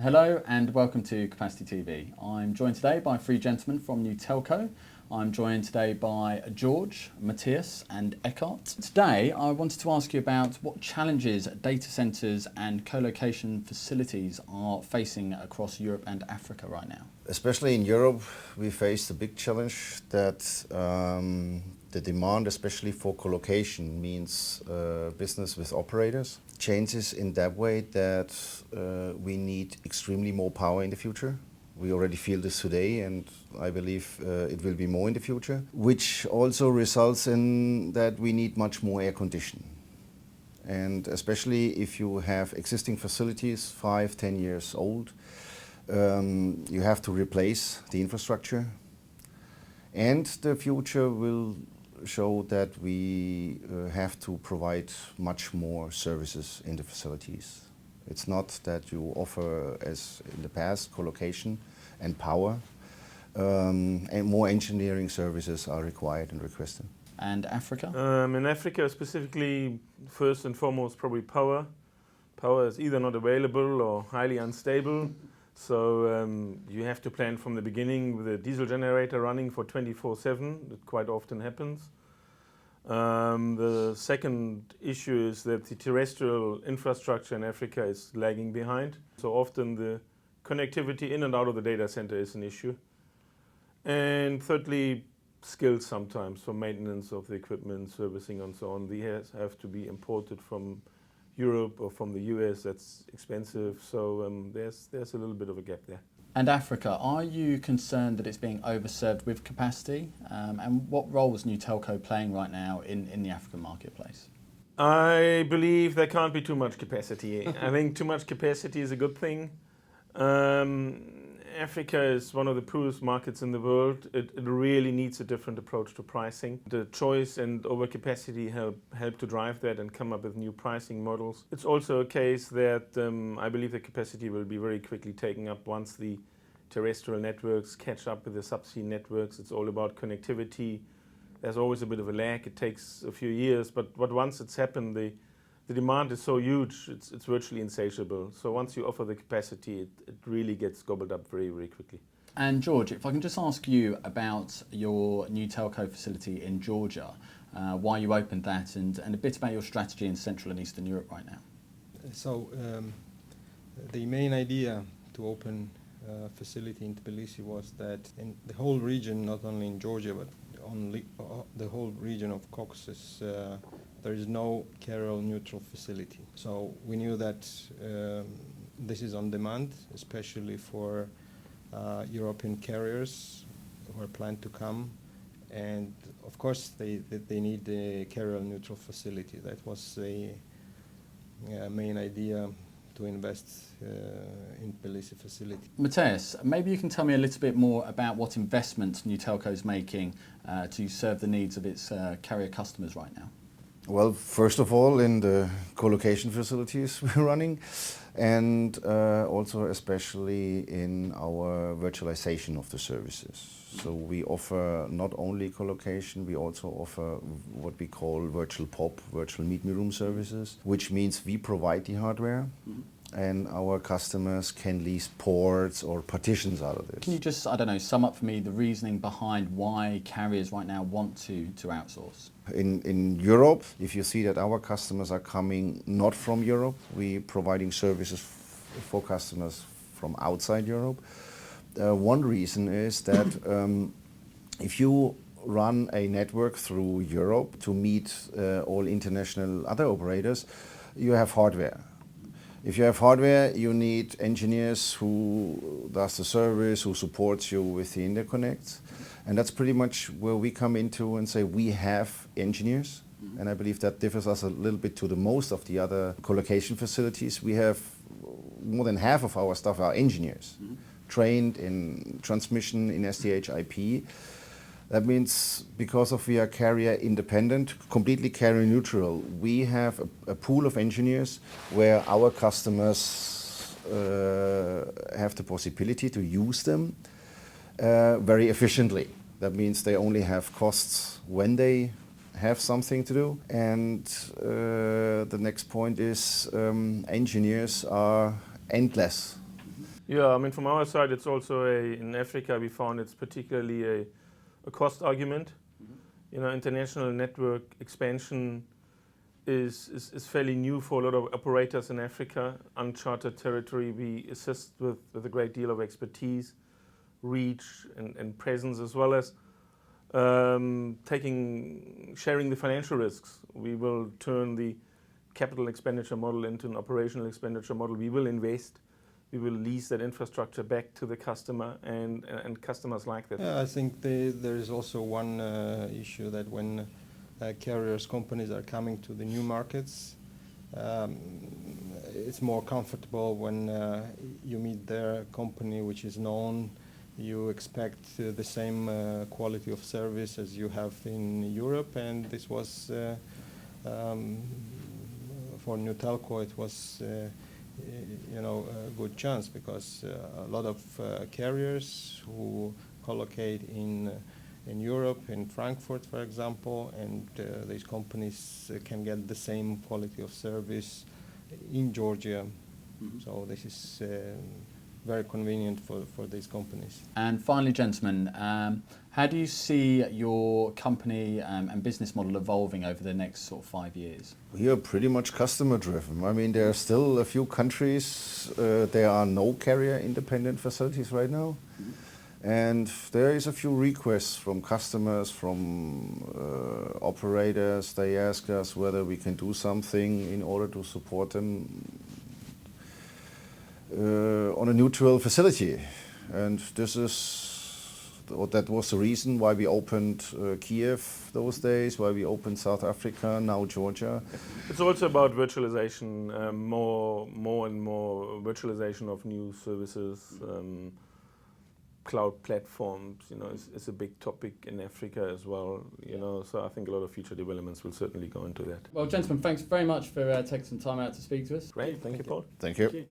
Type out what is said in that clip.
Hello and welcome to Capacity TV. I'm joined today by three gentlemen from NewTelco. I'm joined today by George, Matthias and Eckhart. Today I wanted to ask you about what challenges data centres and co-location facilities are facing across Europe and Africa right now. Especially in Europe, we face the big challenge that the demand, especially for co-location, means business with operators changes in that way that we need extremely more power in the future. We already feel this today, and I believe it will be more in the future, which also results in that we need much more air conditioning. And especially if you have existing facilities 5-10 years old, you have to replace the infrastructure, and the future will show that we have to provide much more services in the facilities. It's not that you offer, as in the past, co-location and power, and more engineering services are required and requested. And Africa? In Africa specifically, first and foremost probably power. Power is either not available or highly unstable. So you have to plan from the beginning with a diesel generator running for 24/7. It quite often happens. The second issue is that the terrestrial infrastructure in Africa is lagging behind. So often the connectivity in and out of the data center is an issue. And thirdly, skills sometimes for maintenance of the equipment, servicing and so on. These have to be imported from Europe or from the US. That's expensive, so there's a little bit of a gap there. And Africa, are you concerned that it's being overserved with capacity? And what role is NewTelco playing right now in the African marketplace? I believe there can't be too much capacity. I think too much capacity is a good thing. Africa is one of the poorest markets in the world. It really needs a different approach to pricing. The choice and overcapacity help to drive that and come up with new pricing models. It's also a case that I believe the capacity will be very quickly taken up once the terrestrial networks catch up with the subsea networks. It's all about connectivity. There's always a bit of a lag. It takes a few years, but once it's happened, the demand is so huge, it's virtually insatiable. So once you offer the capacity, it really gets gobbled up very, very quickly. And George, if I can just ask you about your NewTelco facility in Georgia, why you opened that, and a bit about your strategy in Central and Eastern Europe right now. So the main idea to open a facility in Tbilisi was that in the whole region, not only in Georgia, but only the whole region of Caucasus, there is no carrier neutral facility. So we knew that this is on demand, especially for European carriers who are planned to come. And of course they need a carrier neutral facility. That was the main idea to invest in Tbilisi facility. Matthias, maybe you can tell me a little bit more about what investments NewTelco is making to serve the needs of its carrier customers right now. Well, first of all, in the co-location facilities we're running, and also especially in our virtualization of the services. So we offer not only co-location, we also offer what we call virtual POP, virtual meet me room services, which means we provide the hardware. And our customers can lease ports or partitions out of this. Can you just, I don't know, sum up for me the reasoning behind why carriers right now want to outsource? In Europe, if you see that our customers are coming not from Europe, we're providing services for customers from outside Europe. One reason is that if you run a network through Europe to meet all international other operators, you have hardware. If you have hardware, you need engineers who does the service, who supports you with the interconnects. And that's pretty much where we come into and say we have engineers. And I believe that differs us a little bit to the most of the other co-location facilities. We have more than half of our staff are engineers, trained in transmission, in SDH IP. That means because we are carrier independent, completely carrier neutral, we have a pool of engineers where our customers have the possibility to use them very efficiently. That means they only have costs when they have something to do. And the next point is engineers are endless. Yeah, I mean, from our side, it's also in Africa, we found it's particularly a cost argument. International network expansion is fairly new for a lot of operators in Africa. Uncharted territory, we assist with a great deal of expertise, reach and presence, as well as sharing the financial risks. We will turn the capital expenditure model into an operational expenditure model. We will invest. We will lease that infrastructure back to the customer, and customers like that. Yeah, I think there is also one issue that when carriers, companies are coming to the new markets, it's more comfortable when you meet their company which is known. You expect the same quality of service as you have in Europe, and this was for NewTelco. It was a good chance, because a lot of carriers who collocate in Europe, in Frankfurt, for example, and these companies can get the same quality of service in Georgia. So this is very convenient for these companies. And finally, gentlemen, how do you see your company and business model evolving over the next sort of 5 years? We are pretty much customer driven. I mean, there are still a few countries, there are no carrier independent facilities right now. And there is a few requests from customers, from operators. They ask us whether we can do something in order to support them on a neutral facility. And that was the reason why we opened Kiev those days, why we opened South Africa, now Georgia. It's also about virtualization, more and more virtualization of new services. Cloud platforms, is a big topic in Africa as well, so I think a lot of future developments will certainly go into that. Well, gentlemen, thanks very much for taking some time out to speak to us. Great, thank you, Paul. Thank you.